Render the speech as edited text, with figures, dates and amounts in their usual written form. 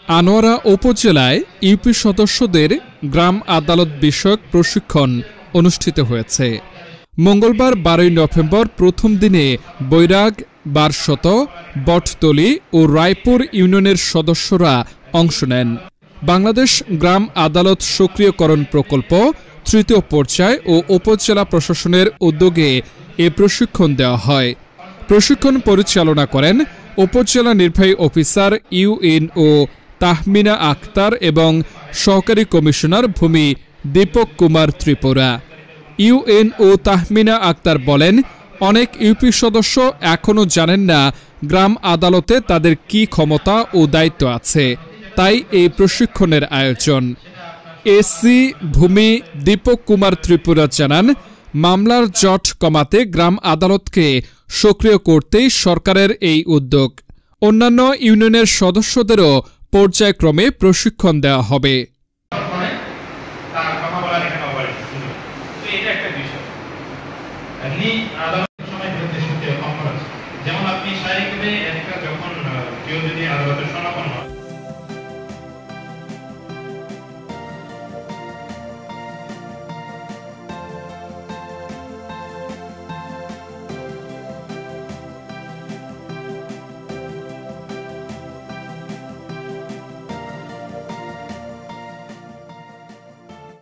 আনোয়ারা উপজেলায় ইউপি সদস্যদের গ্রাম আদালত বিষয়ক প্রশিক্ষণ অনুষ্ঠিত হয়েছে। মঙ্গলবার 12 নভেম্বর প্রথম দিনে বৈরাগ, বারশত, বটতলী ও রায়পুর ইউনিয়নের সদস্যরা অংশ নেন। বাংলাদেশ গ্রাম আদালত সক্রিয়করণ প্রকল্প তৃতীয় পর্যায় ও উপজেলা প্রশাসনের উদ্যোগে এ প্রশিক্ষণ দেওয়া হয়। প্রশিক্ষণ পরিচালনা করেন উপজেলা নির্বাহী অফিসার ইউএনও তাহমিনা আক্তার এবং সহকারী কমিশনার ভূমি দীপক কুমার ত্রিপুরা। ইউএনও তাহমিনা আক্তার বলেন, অনেক ইউপি সদস্য এখনও জানেন না গ্রাম আদালতে তাদের কি ক্ষমতা ও দায়িত্ব আছে, তাই এই প্রশিক্ষণের আয়োজন। এসি ভূমি দীপক কুমার ত্রিপুরা জানান, মামলার জট কমাতে গ্রাম আদালতকে সক্রিয় করতেই সরকারের এই উদ্যোগ। অন্যান্য ইউনিয়নের সদস্যদেরও পর্যায়ক্রমে প্রশিক্ষণ দেওয়া হবে। যেমন আপনি শারীরিকভাবে একটা যখন কেউ যদি আদালতে সমাপন হয়